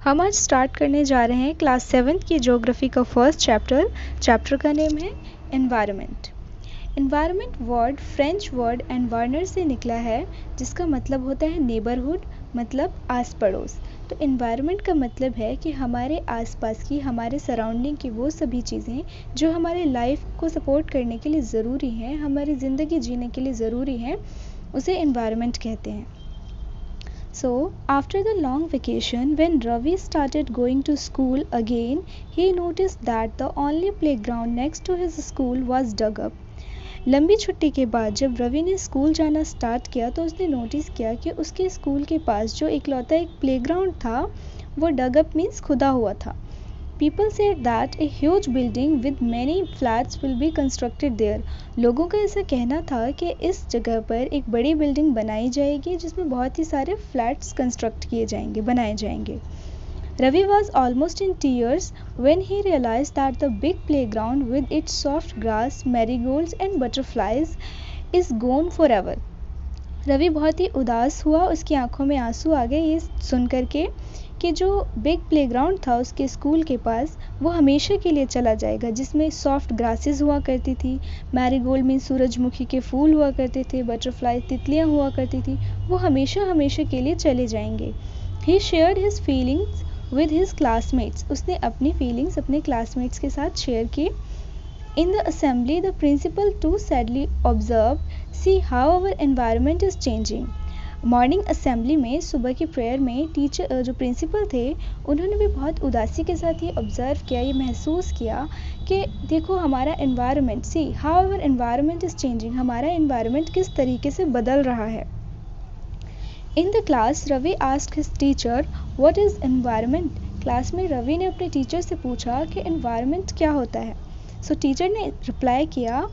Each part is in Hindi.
हम आज स्टार्ट करने जा रहे हैं क्लास 7th की ज्योग्राफी का फर्स्ट चैप्टर का नेम है environment. Environment word French word एनवायरनर से निकला है, जिसका मतलब होता है नेबरहुड, मतलब आस पड़ोस। तो एनवायरनमेंट का मतलब है कि हमारे आसपास की, हमारे सराउंडिंग की वो सभी चीज़ें जो हमारे लाइफ को सपोर्ट करने के लिए ज़रूरी हैं, हमारी ज़िंदगी जीने के लिए ज़रूरी हैं, उसे एनवायरनमेंट कहते हैं। So, after the long vacation, when Ravi started going to school again, he noticed that the only playground next to his school was dug up. लंबी छुट्टी के बाद जब रवि ने स्कूल जाना स्टार्ट किया तो उसने नोटिस किया कि उसके स्कूल के पास जो इकलौता एक प्लेग्राउंड था वो डग अप मीन्स खुदा हुआ था। People said that a huge building with many flats will be constructed there. लोगों का ऐसा कहना था कि इस जगह पर एक बड़ी बिल्डिंग बनाई जाएगी जिसमें बहुत ही सारे फ्लैट्स कंस्ट्रक्ट किए जाएंगे, बनाए जाएंगे। Ravi was almost in tears when he realized that the big playground with its soft grass, marigolds and butterflies is gone forever. Ravi बहुत ही उदास हुआ, उसकी आंखों में आंसू आ गए ये सुन करके कि जो बिग प्लेग्राउंड था उसके स्कूल के पास वो हमेशा के लिए चला जाएगा, जिसमें सॉफ्ट ग्रासेस हुआ करती थी, मैरीगोल्ड मीन सूरजमुखी के फूल हुआ करते थे, बटरफ्लाई तितलियां हुआ करती थी, वो हमेशा हमेशा के लिए चले जाएंगे। He shared his feelings with his classmates, उसने अपनी फीलिंग्स अपने क्लासमेट्स के साथ शेयर की। In the assembly, the principal too sadly observed, "See how our environment is changing." Morning assembly में, सुबह की प्रेयर में टीचर जो प्रिंसिपल थे उन्होंने भी बहुत उदासी के साथ ये ऑब्ज़र्व किया, ये महसूस किया कि देखो हमारा environment, see how our environment is changing, हमारा एनवायरनमेंट किस तरीके से बदल रहा है। In the class Ravi asked his teacher what is environment. Class में रवि ने अपने टीचर से पूछा कि एनवायरनमेंट क्या होता है। सो टीचर ने रिप्लाई किया,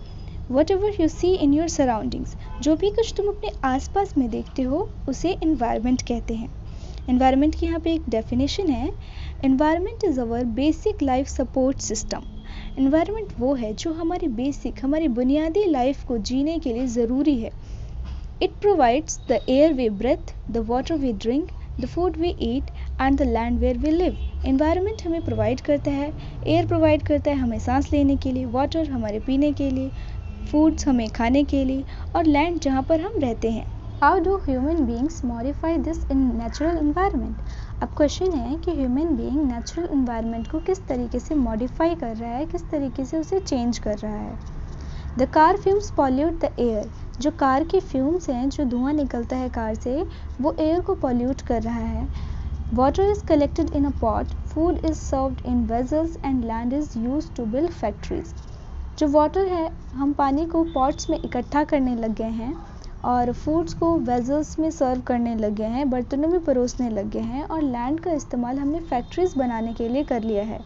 whatever you see in your surroundings, जो भी कुछ तुम अपने आसपास में देखते हो उसे एनवायरनमेंट कहते हैं। एनवायरनमेंट की यहाँ पे एक डेफिनेशन है, environment is our basic life support system. Environment वो है जो हमारी बेसिक, हमारी बुनियादी लाइफ को जीने के लिए ज़रूरी है। It provides the air we breathe, the water we drink, the food we eat and the land where we live. Environment हमें प्रोवाइड करता है, एयर प्रोवाइड करता है हमें सांस लेने के लिए, वाटर हमारे पीने के लिए, फूड्स हमें खाने के लिए, और लैंड जहाँ पर हम रहते हैं। How do human beings modify this in natural environment. अब क्वेश्चन है कि ह्यूमन बीइंग नेचुरल इन्वायरमेंट को किस तरीके से मॉडिफाई कर रहा है, किस तरीके से उसे चेंज कर रहा है। The car fumes pollute the air, जो कार के फ्यूम्स हैं, जो धुआं निकलता है कार से, वो एयर को पॉल्यूट कर रहा है। Water is collected in a pot, food is served in vessels and land is used to build factories. जो वाटर है, हम पानी को पॉट्स में इकट्ठा करने लग गए हैं और फूड्स को वेजल्स में सर्व करने लग गए हैं, बर्तनों में परोसने लग गए हैं, और लैंड का इस्तेमाल हमने फैक्ट्रीज बनाने के लिए कर लिया है।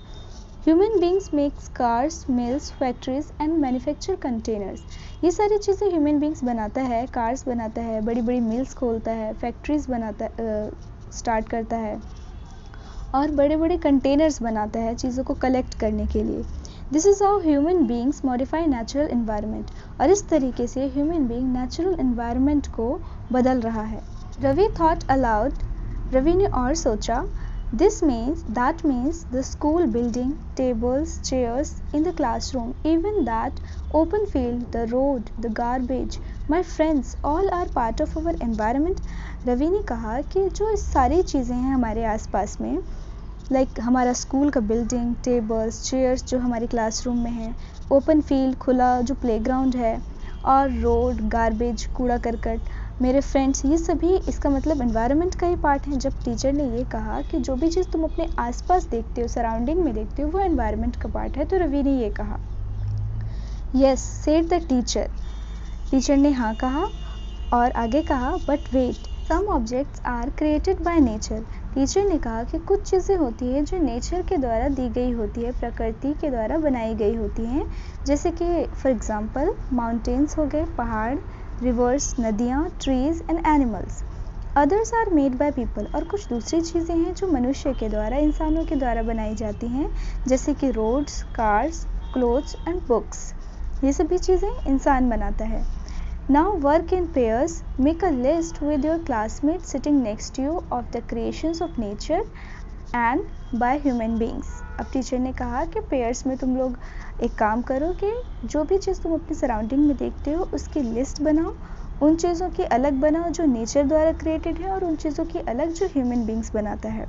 Human beings makes cars, mills, factories and manufacture containers. ये सारी चीज़ें ह्यूमन बींग्स बनाता है, कार्स बनाता है, बड़ी बड़ी मिल्स खोलता है, फैक्ट्रीज बनाता स्टार्ट करता है, और बड़े बड़े कंटेनर्स बनाता है चीज़ों को कलेक्ट करने के लिए। This is how human beings modify natural environment, और इस तरीके से ह्यूमन बींग नेचुरल इन्वायरमेंट को बदल रहा है। रवि थॉट अलाउड, रवि ने और सोचा, that means the school building, tables, chairs in the classroom, even that open field, the road, the garbage, my friends, all are part of our environment. Ravi ने कहा कि जो सारी चीज़ें हैं हमारे आसपास में, लाइक हमारा स्कूल का बिल्डिंग, टेबल्स, चेयर्स जो हमारे क्लासरूम में है, ओपन फील्ड, खुला जो प्लेग्राउंड है, और रोड, गार्बेज, कूड़ा करकट, मेरे फ्रेंड्स, ये सभी इसका मतलब एनवायरनमेंट का ही पार्ट है। जब टीचर ने ये कहा कि जो भी चीज़ तुम अपने आसपास देखते हो, सराउंडिंग में देखते हो, वो एनवायरनमेंट का पार्ट है, तो रवि ने ये कहा। Yes said the teacher, teacher ने हाँ कहा, और आगे कहा, but wait, some objects are created by nature. Teacher ने कहा कि कुछ चीज़ें होती हैं जो नेचर के द्वारा दी गई होती है, प्रकृति के द्वारा बनाई गई होती हैं, जैसे कि फॉर एग्जांपल माउंटेन्स हो गए, पहाड़, रिवर्स, नदियाँ, trees and animals. Others are made by people, और कुछ दूसरी चीज़ें हैं जो मनुष्य के द्वारा, इंसानों के द्वारा बनाई जाती हैं, जैसे कि roads, cars, clothes and books. ये सभी चीज़ें इंसान बनाता है। Now work in pairs, make a list with your classmates sitting next to you of the creations of nature and by human beings. अब टीचर ने कहा कि पेयर्स में तुम लोग एक काम करो कि जो भी चीज़ तुम अपनी सराउंडिंग में देखते हो उसकी लिस्ट बनाओ, उन चीज़ों की अलग बनाओ जो नेचर द्वारा क्रिएटेड है और उन चीज़ों की अलग जो ह्यूमन बींग्स बनाता है।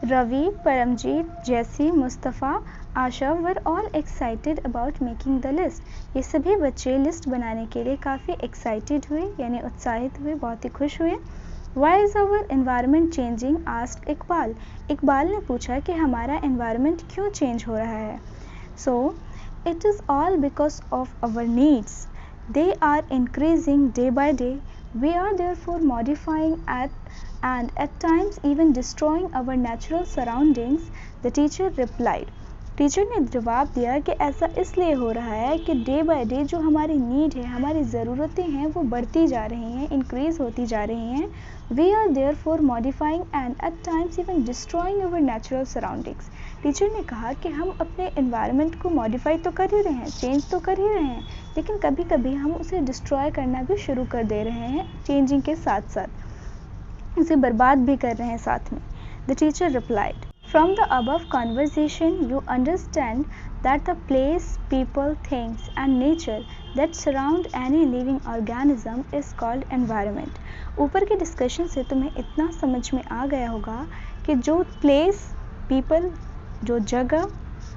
Ravi, Paramjit, Jessy, Mustafa, Asha were all excited about making the list. ये सभी बच्चे लिस्ट बनाने के लिए काफ़ी एक्साइटेड हुए यानी उत्साहित हुए, बहुत ही खुश हुए। Why is our environment changing? Asked Iqbal. Iqbal ने पूछा कि हमारा एनवायरनमेंट क्यों चेंज हो रहा है। So it is all because of our needs, they are increasing day by day, we are therefore modifying and at times even destroying our natural surroundings, the teacher replied. Teacher ने जवाब दिया कि ऐसा इसलिए हो रहा है कि डे बाय डे जो हमारी नीड है, हमारी ज़रूरतें हैं वो बढ़ती जा रही हैं, इंक्रीज़ होती जा रही हैं। We are therefore modifying and at times even destroying our natural surroundings. Teacher ने कहा कि हम अपने एनवायरनमेंट को मॉडिफाई तो कर ही रहे हैं, चेंज तो कर ही रहे हैं, लेकिन कभी कभी हम उसे डिस्ट्रॉय करना भी शुरू कर दे रहे हैं, चेंजिंग के साथ साथ उसे बर्बाद भी कर रहे हैं साथ में। The teacher replied, from the above conversation you understand that the place, people, things and nature that surround any living organism is called environment. ऊपर के डिस्कशन से तुम्हें इतना समझ में आ गया होगा कि जो प्लेस, पीपल, जो जगह,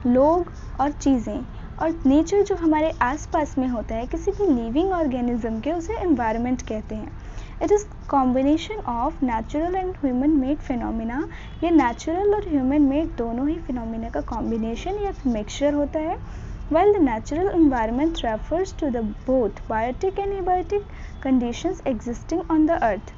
लोग और चीज़ें और नेचर जो हमारे आसपास में होता है किसी भी लिविंग ऑर्गेनिज्म के, उसे एनवायरनमेंट कहते हैं। It is combination of natural and human made phenomena. ये नेचुरल और ह्यूमन मेड दोनों ही फिनोमिना का कॉम्बिनेशन या मिक्सचर होता है। while the natural environment refers to the both biotic and abiotic conditions existing on the earth।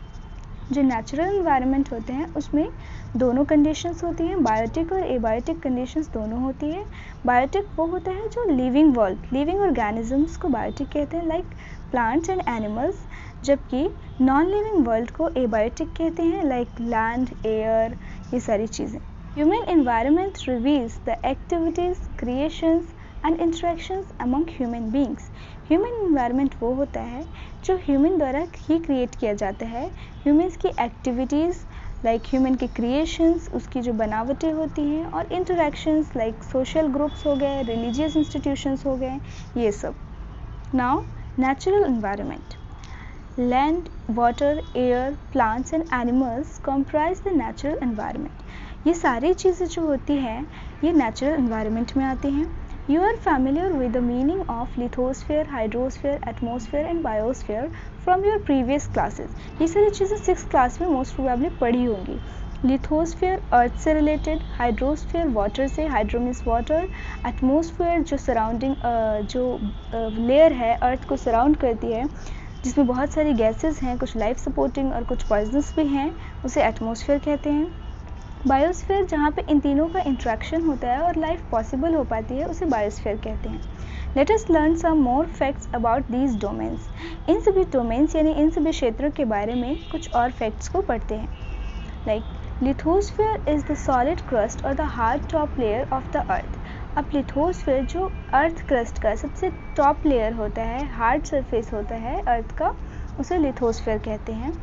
जो नेचुरल इन्वायरमेंट होते हैं उसमें दोनों कंडीशंस होती हैं, बायोटिक और एबायोटिक कंडीशंस दोनों होती है। बायोटिक वो होता है जो लिविंग वर्ल्ड, लिविंग ऑर्गेनिजम्स को बायोटिक कहते हैं, लाइक प्लांट्स एंड एनिमल्स, जबकि नॉन लिविंग वर्ल्ड को एबायोटिक कहते हैं, लाइक लैंड, एयर, ये सारी चीज़ें। Human environment reveals the activities, creations and interactions among human beings. Human environment वो होता है जो ह्यूमन द्वारा ही क्रिएट किया जाता है। ह्यूमन्स की एक्टिविटीज़ लाइक ह्यूमन के क्रिएशंस, उसकी जो बनावटें होती हैं, और इंटरेक्शंस लाइक सोशल ग्रुप्स हो गए, रिलीजियस इंस्टीट्यूशंस हो गए, ये सब। Now natural environment, land, water, air, plants and animals comprise the natural environment. ये सारी चीज़ें जो होती हैं ये नेचुरल एनवायरनमेंट में आती हैं। You are familiar with the meaning of lithosphere, hydrosphere, atmosphere and biosphere from your previous classes। ये सारी चीज़ें 6th क्लास में मोस्ट प्रोबेबली पढ़ी होंगी। लिथोस्फीयर अर्थ से रिलेटेड, हाइड्रोस्फीयर वाटर से, हाइड्रो मीन्स वाटर, एटमोसफियर जो सराउंडिंग जो लेयर है अर्थ को सराउंड करती है, जिसमें बहुत सारी गैसेस हैं, कुछ लाइफ सपोर्टिंग और कुछ पॉइजनस भी हैं, उसे एटमोसफियर कहते हैं। बायोस्फीयर जहाँ पे इन तीनों का इंट्रैक्शन होता है और लाइफ पॉसिबल हो पाती है, उसे बायोस्फीयर कहते हैं। Let us learn some more facts about these domains. इन सभी डोमेन्स यानी इन सभी क्षेत्रों के बारे में कुछ और फैक्ट्स को पढ़ते हैं। Like lithosphere is the solid crust और the hard top layer of the earth. अब लिथोस्फीयर जो अर्थ क्रस्ट का सबसे टॉप लेयर होता है, हार्ड सरफेस होता है अर्थ का, उसे लिथोस्फीयर कहते हैं।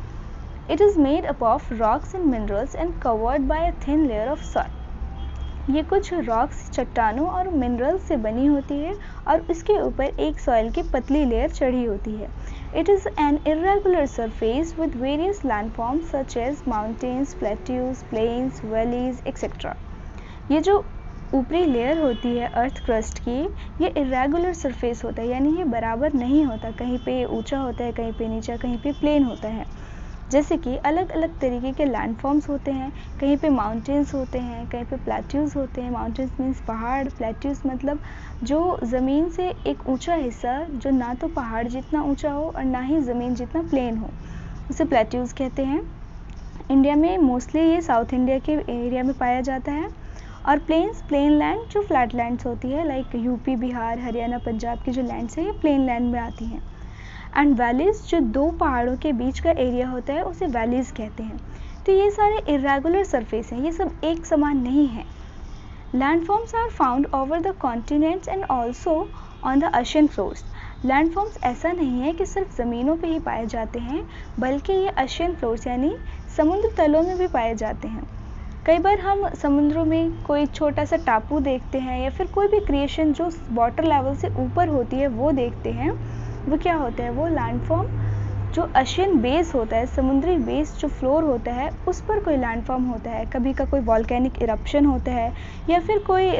It is made up of rocks and minerals and covered by a thin layer of soil। ये कुछ रॉक्स, चट्टानों और मिनरल्स से बनी होती है और इसके ऊपर एक सॉइल की पतली लेयर चढ़ी होती है। It is an irregular surface with various landforms such as mountains, plateaus, plains, valleys, etc। ये जो ऊपरी लेयर होती है अर्थ क्रस्ट की, ये इरेगुलर सरफेस होता है, यानी ये बराबर नहीं होता, कहीं पे ऊंचा होता है, कहीं पे नीचा, कहीं पे प्लेन होता है। जैसे कि अलग अलग तरीके के लैंडफॉर्म्स होते हैं, कहीं पे माउंटेन्स होते हैं, कहीं पे प्लेट्यूज़ होते हैं। माउंटेन्स मीन्स पहाड़, प्लेट्यूज़ मतलब जो ज़मीन से एक ऊंचा हिस्सा जो ना तो पहाड़ जितना ऊंचा हो और ना ही ज़मीन जितना प्लेन हो, उसे प्लेट्यूज़ कहते हैं। इंडिया में मोस्टली ये साउथ इंडिया के एरिया में पाया जाता है। और प्लेन्स, प्लेन लैंड जो फ्लैट लैंड्स होती है, लाइक यूपी, बिहार, हरियाणा, पंजाब की जो लैंड्स हैं ये प्लेन लैंड में आती हैं। एंड वैलीज़ जो दो पहाड़ों के बीच का एरिया होता है उसे वैलीज़ कहते हैं। तो ये सारे इरेगुलर सरफेस हैं, ये सब एक समान नहीं है। Landforms are found over the continents and also on the ocean floors. Landforms ऐसा नहीं है कि सिर्फ ज़मीनों पे ही पाए जाते हैं, बल्कि ये ओशन फ्लोर्स यानी समुद्र तलों में भी पाए जाते हैं। कई बार हम समुद्रों में कोई छोटा सा टापू देखते हैं या फिर कोई भी क्रिएशन जो वाटर लेवल से ऊपर होती है वो देखते हैं। वो क्या होता है, वो लैंडफॉर्म जो ओशियन बेस होता है, समुद्री बेस जो फ्लोर होता है उस पर कोई लैंडफॉर्म होता है। कभी का कोई वॉल्केनिक इरप्शन होता है या फिर कोई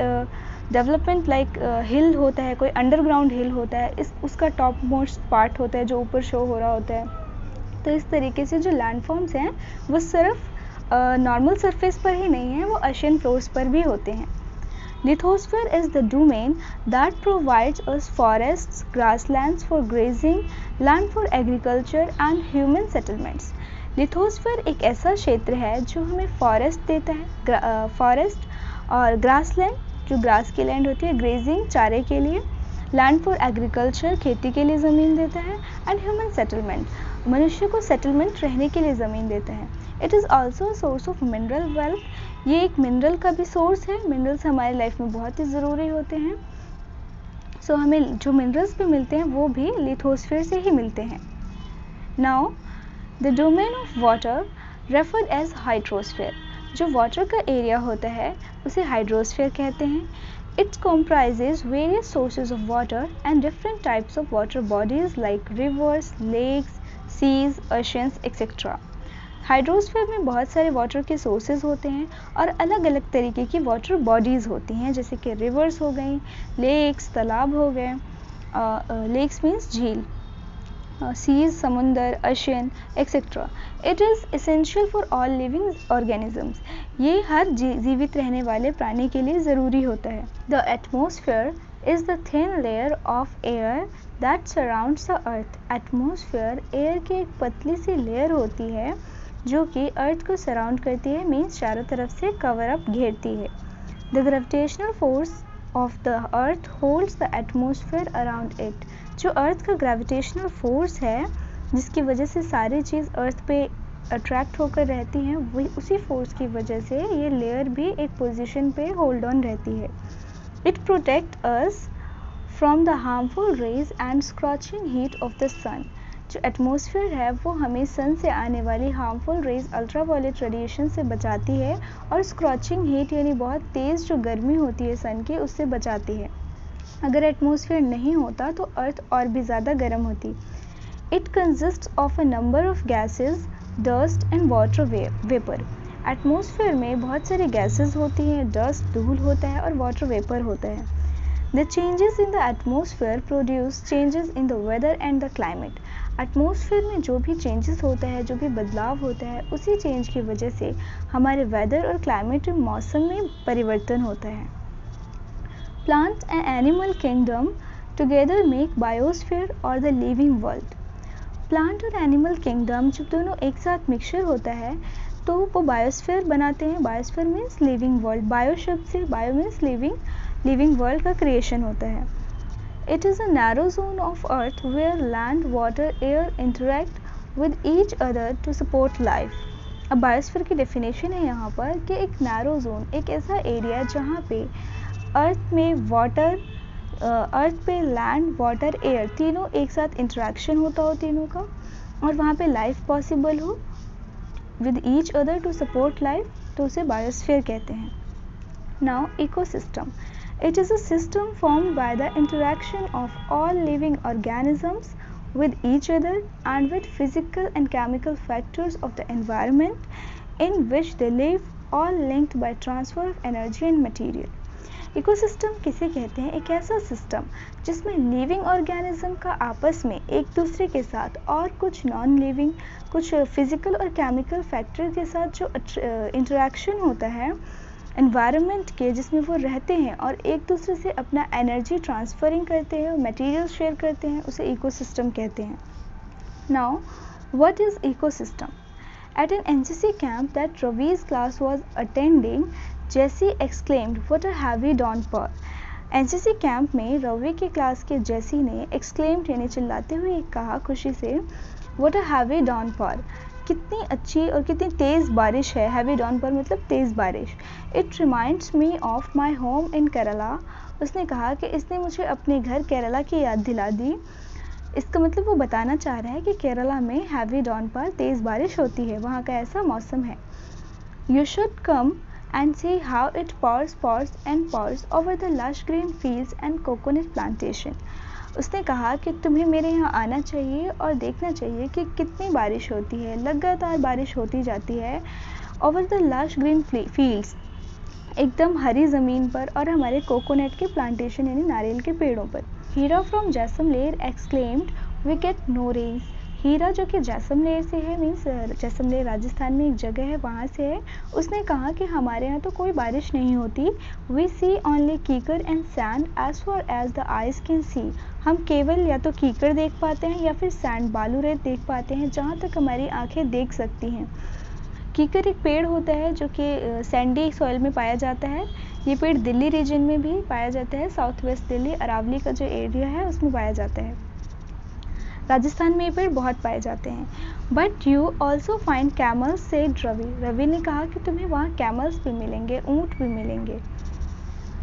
डेवलपमेंट लाइक हिल होता है, कोई अंडरग्राउंड हिल होता है, उसका टॉप मोस्ट पार्ट होता है जो ऊपर शो हो रहा होता है। तो इस तरीके से जो लैंडफॉर्म्स हैं वो सिर्फ नॉर्मल सरफेस पर ही नहीं है, वो ओशियन फ्लोर्स पर भी होते हैं। Lithosphere is the domain that provides us forests, grasslands for grazing, land for agriculture and human settlements. Lithosphere एक ऐसा क्षेत्र है जो हमें फॉरेस्ट देता है, फॉरेस्ट और ग्रासलैंड जो ग्रास की लैंड होती है, ग्रेजिंग चारे के लिए, लैंड फॉर एग्रीकल्चर खेती के लिए ज़मीन देता है, एंड ह्यूमन सेटलमेंट मनुष्य को सेटलमेंट रहने के लिए ज़मीन देता है। It is also source of mineral wealth, ये एक मिनरल का भी सोर्स है। मिनरल्स हमारी लाइफ में बहुत ही ज़रूरी होते हैं। सो हमें जो मिनरल्स भी मिलते हैं वो भी लिथोस्फीयर से ही मिलते हैं। Now the domain of water referred as hydrosphere, जो वाटर का एरिया होता है उसे हाइड्रोस्फीयर कहते हैं। It comprises various sources of water and different types of water bodies like rivers, lakes, seas, oceans, etc. Hydrosphere में बहुत सारे वाटर के सोर्सेज होते हैं और अलग अलग तरीके की वाटर बॉडीज़ होती हैं, जैसे कि रिवर्स हो गई, लेक्स तालाब हो गए, लेक्स मीन्स झील, सीज समुंदर, ocean etcetera. It is essential for all living organisms, ये हर जीवित रहने वाले प्राणी के लिए ज़रूरी होता है। The atmosphere is the thin layer of air that surrounds the earth. Atmosphere air की एक पतली सी लेयर होती है जो कि अर्थ को सराउंड करती है, मीन्स चारों तरफ से कवर अप घेरती है। The gravitational force of the earth holds the atmosphere around it, जो अर्थ का ग्रेविटेशनल फोर्स है जिसकी वजह से सारी चीज़ अर्थ पे अट्रैक्ट होकर रहती हैं, वही उसी फोर्स की वजह से ये लेयर भी एक पोजीशन पे होल्ड ऑन रहती है। It protect us from the harmful rays and scorching heat of the sun, जो एटमॉस्फेयर है वो हमें सन से आने वाली हार्मफुल रेज अल्ट्रावायलेट रेडिएशन से बचाती है और स्क्रॉचिंग हीट यानी बहुत तेज़ जो गर्मी होती है सन की उससे बचाती है। अगर एटमॉस्फेयर नहीं होता तो अर्थ और भी ज़्यादा गर्म होती। It consist of a number of gases, dust and water vapour. Atmosphere में बहुत सारी गैसेस होती हैं, डस्ट धूल होता है और वाटर वेपर होता है। The changes in the atmosphere produce changes in the weather and the climate. Atmosphere में जो भी चेंजेस होता है, जो भी बदलाव होता है, उसी चेंज की वजह से हमारे वेदर और क्लाइमेट मौसम में परिवर्तन होता है। Plant and animal kingdom together make biosphere और द लिविंग वर्ल्ड। प्लांट और एनिमल किंगडम जब दोनों एक साथ मिक्सचर होता है तो वो बायोस्फीयर बनाते हैं। Biosphere means living world, bio शब्द से bio means living, living world का क्रिएशन होता है। It is a narrow zone of earth where land, water, air interact with each other to support life. अब बायोस्फीयर की डेफिनेशन है यहाँ पर कि एक नैरो जोन, एक ऐसा एरिया जहाँ पे अर्थ में वाटर, अर्थ पे लैंड, वाटर, एयर तीनों एक साथ इंटरेक्शन होता हो तीनों का, और वहाँ पे लाइफ पॉसिबल हो with each other to support life, तो उसे बायोस्फीयर कहते हैं। Now ecosystem, it is a system formed by the interaction of all living organisms with each other and with physical and chemical factors of the environment in which they live, all linked by transfer of energy and material. Ecosystem किसे कहते हैं? एक ऐसा सिस्टम जिसमें लिविंग ऑर्गेनिज्म का आपस में एक दूसरे के साथ और कुछ नॉन लिविंग, कुछ फिजिकल और केमिकल फैक्टर के साथ जो इंटरेक्शन होता है एनवायरनमेंट के, जिसमें वो रहते हैं और एक दूसरे से अपना एनर्जी ट्रांसफरिंग करते हैं, मटेरियल शेयर करते हैं, उसे इकोसिस्टम कहते हैं। Now what is ecosystem? At an NCC camp that Ravi's class was attending, Jessie exclaimed what a heavy downpour. NCC camp में रवि की क्लास के जेसी ने एक्सक्लेम्ड यानी चिल्लाते हुए कहा खुशी से, व्हाट अ हैवी डॉन पर, कितनी अच्छी और कितनी तेज़ बारिश है। हैवी डॉन पर मतलब तेज़ बारिश। It reminds me of my home in Kerala. उसने कहा कि इसने मुझे अपने घर केरला की याद दिला दी। इसका मतलब वो बताना चाह रहा है कि केरला में हैवी डॉन पर तेज़ बारिश होती है, वहाँ का ऐसा मौसम है। You should come and see how it pours and pours over the lush green fields and coconut plantation. उसने कहा कि तुम्हें मेरे यहाँ आना चाहिए और देखना चाहिए कि कितनी बारिश होती है, लगातार बारिश होती जाती है over the lush green fields, एकदम हरी ज़मीन पर और हमारे कोकोनट के प्लांटेशन यानी नारियल के पेड़ों पर. Hira from Jaisalmer exclaimed, we get no rain. Hira जो कि जैसलमेर से है, मीन्स जैसलमेर राजस्थान में एक जगह है, वहाँ से है. उसने कहा कि हमारे यहाँ तो कोई बारिश नहीं होती. We see only kikar and sand as far as the eyes can see. हम केवल या तो कीकर देख पाते हैं या फिर सैंड बालू रेत देख पाते हैं, जहाँ तक हमारी आंखें देख सकती हैं. कीकर एक पेड़ होता है जो कि सैंडी सॉइल में पाया जाता है. ये पेड़ दिल्ली रीजन में भी पाया जाता है. साउथ वेस्ट दिल्ली, अरावली का जो एरिया है उसमें पाया जाता है. राजस्थान में ये पेड़ बहुत पाए जाते हैं. But you also find camels, said Ravi. Ravi ने कहा कि तुम्हें वहाँ कैमल्स भी मिलेंगे, ऊँट भी मिलेंगे.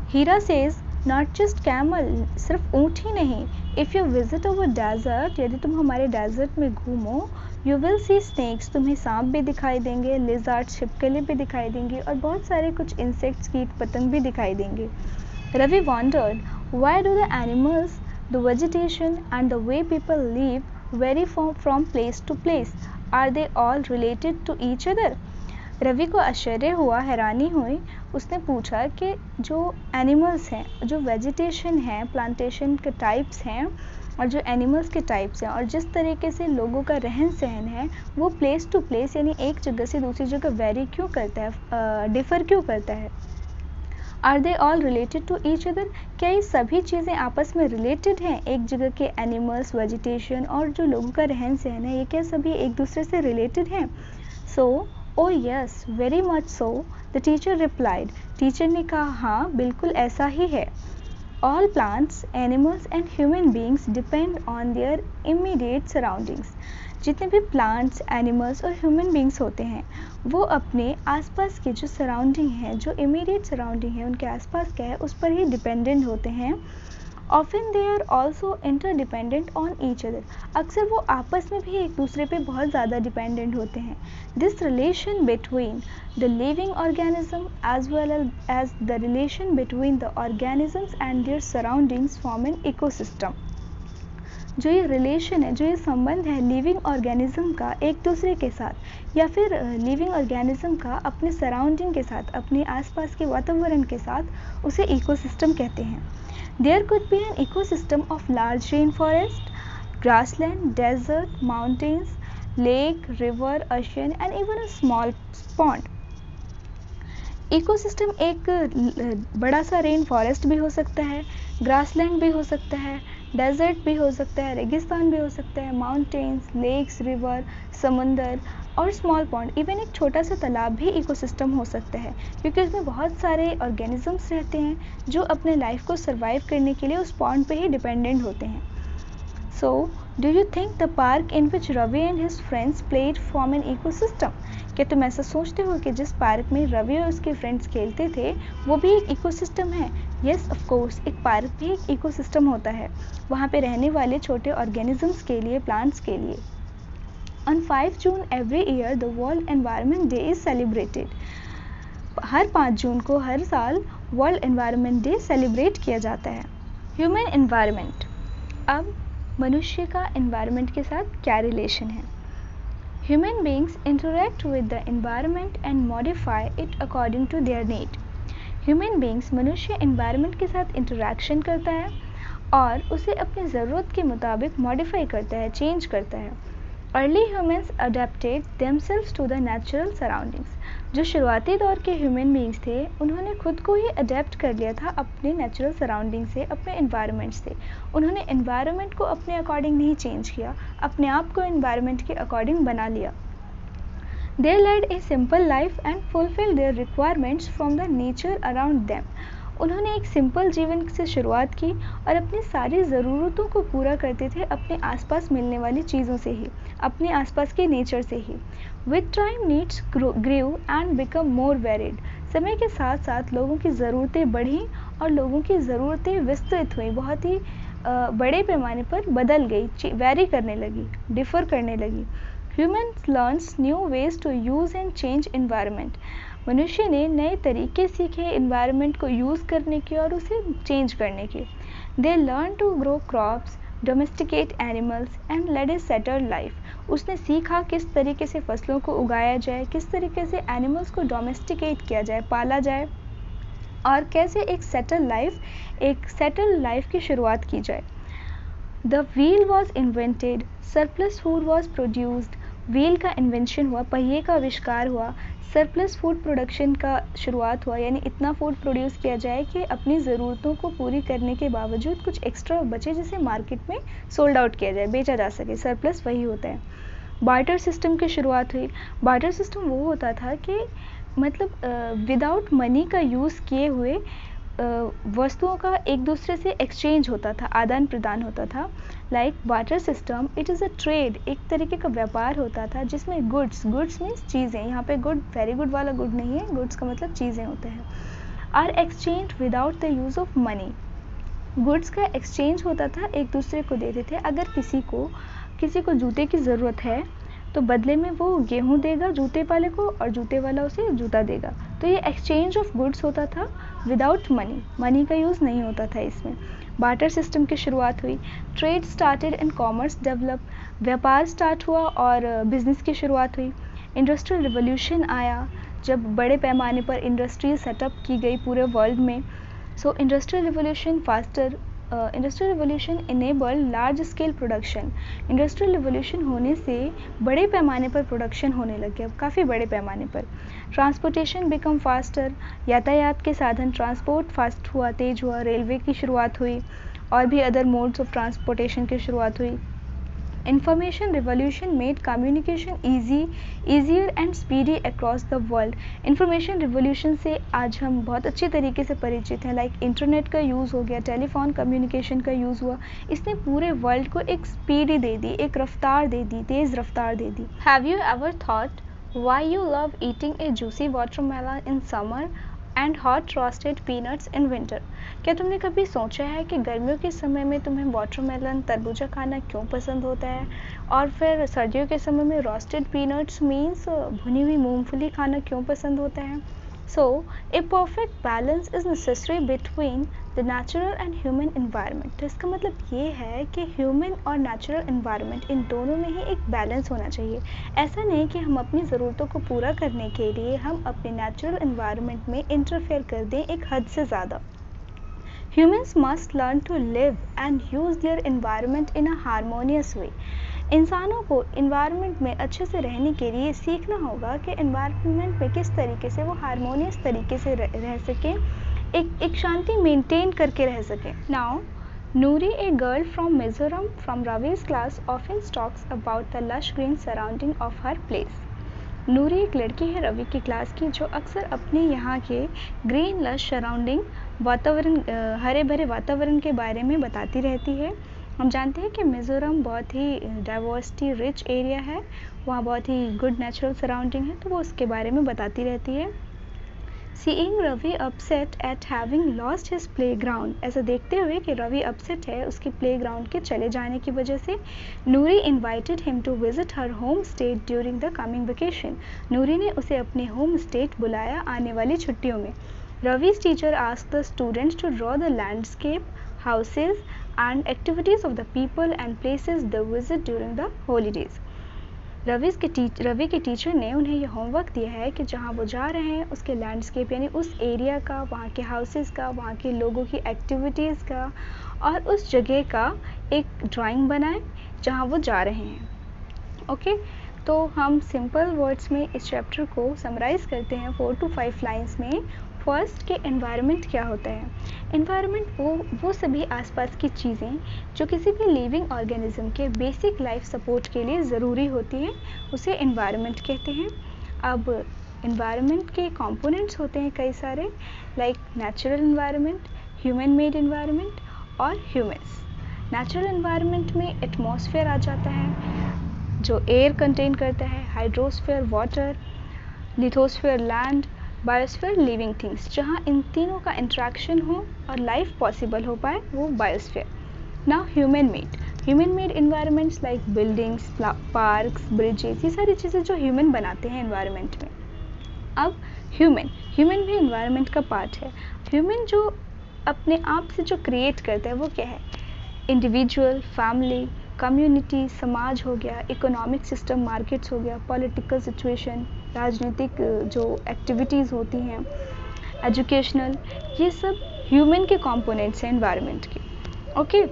Heera says, not just camel, सिर्फ ऊँट ही नहीं. If you visit our desert, यदि तुम हमारे डेजर्ट में घूमो, यू विल सी स्नेक्स, तुम्हें सांप भी दिखाई देंगे, लिजर्ड, छिपकली भी दिखाई देंगे और बहुत सारे कुछ इंसेक्ट्स, कीट पतंग भी दिखाई देंगे. Ravi wondered, why do the animals, the vegetation and the way people live vary from place to place, are they all related to each other? Ravi को आश्चर्य हुआ, हैरानी हुई. उसने पूछा कि जो एनिमल्स हैं, जो वेजिटेशन है, प्लांटेशन के टाइप्स हैं और जो एनिमल्स के टाइप्स हैं और जिस तरीके से लोगों का रहन सहन है वो प्लेस टू प्लेस यानी एक जगह से दूसरी जगह वेरी क्यों करता है, डिफ़र क्यों करता है. Are they all related to each other, क्या ये सभी चीज़ें आपस में रिलेटेड हैं? एक जगह के एनिमल्स, वेजिटेशन और जो लोगों का रहन सहन है, ये क्या सभी एक दूसरे से रिलेटेड हैं? So oh yes, very much so, the teacher replied. Teacher ने कहा हाँ, बिल्कुल ऐसा ही है. All plants, animals and human beings depend on their immediate surroundings. जितने भी प्लांट्स, एनिमल्स और ह्यूमन बींग्स होते हैं वो अपने आसपास के जो सराउंडिंग है, जो इमीडिएट सराउंडिंग है, उनके आसपास क्या है उस पर ही डिपेंडेंट होते हैं. Often they are also interdependent on each other, अक्सर वो आपस में भी एक दूसरे पे बहुत ज़्यादा डिपेंडेंट होते हैं. This relation between the living organism as well as the relation between the organisms and their surroundings form an ecosystem. जो ये रिलेशन है, जो ये संबंध है लिविंग ऑर्गेनिज्म का एक दूसरे के साथ या फिर लिविंग ऑर्गेनिज्म का अपने सराउंडिंग के साथ, अपने आसपास के वातावरण के साथ, उसे इकोसिस्टम कहते हैं. There could be an ecosystem of large rain forest, grassland, desert, mountains, lake, river, ocean and even a small pond. Ecosystem एक बड़ा सा रेन फॉरेस्ट भी हो सकता है, ग्रासलैंड भी हो सकता है, डेजर्ट भी हो सकता है, रेगिस्तान भी हो सकता है, माउंटेन्स, लेक्स, रिवर, समुंदर और स्मॉल पॉन्ड, इवन एक छोटा सा तालाब भी इकोसिस्टम हो सकता है, क्योंकि उसमें बहुत सारे ऑर्गेनिजम्स रहते हैं जो अपने लाइफ को सर्वाइव करने के लिए उस पॉन्ड पे ही डिपेंडेंट होते हैं. So do you think the park in which Ravi and his friends played form an ecosystem? क्या तुम ऐसा सोचते हो कि जिस पार्क में रवि और उसके फ्रेंड्स खेलते थे वो भी एक इकोसिस्टम है? येस ऑफ कोर्स, एक पार्क भी एक इकोसिस्टम होता है, वहाँ पे रहने वाले छोटे ऑर्गेनिजम्स के लिए, प्लांट्स के लिए. On 5 June every year the world environment day is celebrated. हर 5 जून को हर साल वर्ल्ड एनवायरनमेंट डे सेलिब्रेट किया जाता है. ह्यूमन एनवायरनमेंट, अब मनुष्य का एनवायरनमेंट के साथ क्या रिलेशन है? Human beings interact with the environment and modify it according to their need. Human beings, मनुष्य एनवायरनमेंट के साथ इंटरेक्शन करता है और उसे अपनी ज़रूरत के मुताबिक मॉडिफाई करता है, चेंज करता है. Early humans adapted themselves to the natural surroundings. जो शुरुआती दौर के ह्यूमन बींग्स थे उन्होंने खुद को ही अडेप्ट कर लिया था अपने नेचुरल सराउंडिंग से, अपने एनवायरनमेंट से. उन्होंने एनवायरनमेंट को अपने अकॉर्डिंग नहीं चेंज किया, अपने आप को एनवायरनमेंट के अकॉर्डिंग बना लिया. They led a simple life and fulfilled their requirements from the nature around them. उन्होंने एक सिंपल जीवन से शुरुआत की और अपनी सारी ज़रूरतों को पूरा करते थे अपने आसपास मिलने वाली चीज़ों से ही, अपने आसपास के नेचर से ही. With time needs grew and become more varied. समय के साथ साथ लोगों की ज़रूरतें बढ़ीं और लोगों की ज़रूरतें विस्तृत हुई, बहुत ही बड़े पैमाने पर बदल गई, वैरी करने लगी, डिफ़र करने लगी. Humans learns new ways to use and change environment. मनुष्य ने नए तरीके सीखे एनवायरनमेंट को यूज़ करने के और उसे चेंज करने के। They learn to grow crops, domesticate animals and led a settled life. उसने सीखा किस तरीके से फसलों को उगाया जाए, किस तरीके से एनिमल्स को डोमेस्टिकेट किया जाए, पाला जाए, और कैसे एक सेटल्ड लाइफ की शुरुआत की जाए। The wheel was invented, surplus food was produced. Wheel का इन्वेंशन हुआ, पहिए का आविष्कार हुआ, सरप्लस फूड प्रोडक्शन का शुरुआत हुआ, यानी इतना फूड प्रोड्यूस किया जाए कि अपनी ज़रूरतों को पूरी करने के बावजूद कुछ एक्स्ट्रा बचे जिसे मार्केट में सोल्ड आउट किया जाए, बेचा जा सके। सरप्लस वही होता है। बार्टर सिस्टम की शुरुआत हुई। बार्टर सिस्टम वो होता था कि मतलब विदाउट मनी का यूज़ किए हुए वस्तुओं का एक दूसरे से एक्सचेंज होता था, आदान प्रदान होता था। Like barter system, it is a trade, एक तरीके का व्यापार होता था जिसमें गुड्स मीन्स चीज़ें, यहाँ पे गुड वेरी गुड वाला गुड नहीं है, गुड्स का मतलब चीज़ें होते हैं, are exchange without the use of money. Goods का एक्सचेंज होता था, एक दूसरे को देते थे। अगर किसी को जूते की ज़रूरत है तो बदले में वो गेहूँ देगा जूते वाले को और जूते वाला उसे जूता देगा। तो ये एक्सचेंज ऑफ गुड्स होता था विदाउट मनी का यूज़ नहीं होता था इसमें। बार्टर सिस्टम की शुरुआत हुई। Trade started and commerce develop, व्यापार स्टार्ट हुआ और बिजनेस की शुरुआत हुई। इंडस्ट्रियल रिवोल्यूशन आया, जब बड़े पैमाने पर इंडस्ट्री सेटअप की गई पूरे वर्ल्ड में। सो industrial revolution enable large scale production. Industrial revolution होने से बड़े पैमाने पर प्रोडक्शन होने लग गया, काफ़ी बड़े पैमाने पर। ट्रांसपोर्टेशन बिकम फास्टर, यातायात के साधन ट्रांसपोर्ट फास्ट हुआ, तेज हुआ। रेलवे की शुरुआत हुई और भी अदर मोड्स ऑफ ट्रांसपोर्टेशन की शुरुआत हुई। Information revolution made communication easier and speedy across the world. Information revolution से आज हम बहुत अच्छी तरीके से परिचित हैं। लाइक इंटरनेट का यूज़ हो गया, टेलीफोन कम्युनिकेशन का यूज़ हुआ, इसने पूरे वर्ल्ड को एक स्पीडी दे दी, एक रफ्तार दे दी, तेज़ रफ्तार दे दी। Have you ever thought why you love eating a juicy watermelon in summer and hot roasted peanuts in winter? क्या तुमने कभी सोचा है कि गर्मियों के समय में तुम्हें वाटरमेलन तरबूजा खाना क्यों पसंद होता है, और फिर सर्दियों के समय में रोस्टेड पीनट्स मीन्स भुनी हुई मूंगफली खाना क्यों पसंद होता है? So a perfect balance is necessary between the natural and human environment. तो इसका मतलब ये है कि ह्यूमन और नेचुरल इन्वायरमेंट, इन दोनों में ही एक बैलेंस होना चाहिए। ऐसा नहीं कि हम अपनी ज़रूरतों को पूरा करने के लिए हम अपने नेचुरल इन्वायरमेंट में इंटरफेयर कर दें एक हद से ज़्यादा। Humans must learn to live and use their environment in a harmonious way. इंसानों को इन्वायरमेंट में अच्छे से रहने के लिए सीखना होगा कि इन्वायरमेंट में किस तरीके से वो हारमोनियस तरीके से रह सकें, एक शांति मेंटेन करके रह सकें। Now Noori, a girl from Mizoram from Ravi's class, often talks about the lush green surrounding of her place. नूरी एक लड़की है रवि की क्लास की जो अक्सर अपने यहाँ के ग्रीन लश सराउंडिंग वातावरण, हरे भरे वातावरण के बारे में बताती रहती है। हम जानते हैं कि मिज़ोरम बहुत ही डाइवर्सिटी रिच एरिया है, वहाँ बहुत ही गुड नेचुरल सराउंडिंग है, तो वो उसके बारे में बताती रहती है। Seeing Ravi upset at having lost his playground, ऐसा देखते हुए कि रवि अपसेट है उसके प्लेग्राउंड के चले जाने की वजह से, नूरी invited him to visit her home state during the coming vacation. नूरी ने उसे अपने होम स्टेट बुलाया आने वाली छुट्टियों में। Ravi's teacher asked the students to draw the landscape, houses and activities of the people and places they visit during the holidays. Ravi के टीचर ने उन्हें यह होमवर्क दिया है कि जहाँ वो जा रहे हैं उसके लैंडस्केप यानी उस एरिया का, वहाँ के हाउसेस का, वहाँ के लोगों की एक्टिविटीज़ का और उस जगह का एक ड्राइंग बनाएं जहाँ वो जा रहे हैं। ओके, तो हम सिंपल वर्ड्स में इस चैप्टर को समराइज़ करते हैं 4 to 5 लाइन्स में। फर्स्ट कि एनवायरनमेंट क्या होता है। एनवायरनमेंट वो सभी आसपास की चीज़ें जो किसी भी लिविंग ऑर्गेनिज्म के बेसिक लाइफ सपोर्ट के लिए ज़रूरी होती हैं, उसे एनवायरनमेंट कहते हैं। अब एनवायरनमेंट के कंपोनेंट्स होते हैं कई सारे, like natural environment, human made environment और ह्यूमन्स। नेचुरल एनवायरनमेंट में एटमॉस्फेयर आ जाता है जो एयर कंटेन करता है, hydrosphere water, lithosphere land, biosphere living things, जहाँ इन तीनों का इंट्रैक्शन हो और लाइफ पॉसिबल हो पाए, वो biosphere. Now human made environments like buildings, parks, bridges, ये सारी चीज़ें जो ह्यूमन बनाते हैं इन्वायरमेंट में। अब ह्यूमन भी इन्वायरमेंट का पार्ट है। ह्यूमन जो अपने आप से जो क्रिएट करता है वो क्या है? इंडिविजुअल, फैमिली, कम्युनिटी, समाज हो गया, इकोनॉमिक सिस्टम, मार्केट्स हो गया, पॉलिटिकल सिचुएशन, राजनीतिक जो एक्टिविटीज़ होती हैं, एजुकेशनल, ये सब ह्यूमन के कंपोनेंट्स हैं एनवायरनमेंट के। ओके,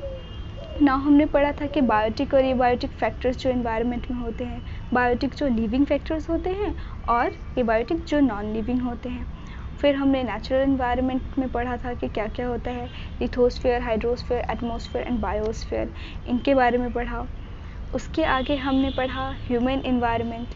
ना हमने पढ़ा था कि बायोटिक और एबायोटिक फैक्टर्स जो एनवायरनमेंट में होते हैं, बायोटिक जो लिविंग फैक्टर्स होते हैं और एबायोटिक जो नॉन लिविंग होते हैं। फिर हमने नेचुरल एनवायरनमेंट में पढ़ा था कि क्या क्या होता है, lithosphere, hydrosphere, atmosphere and biosphere, इनके बारे में पढ़ा। उसके आगे हमने पढ़ा ह्यूमन एनवायरनमेंट,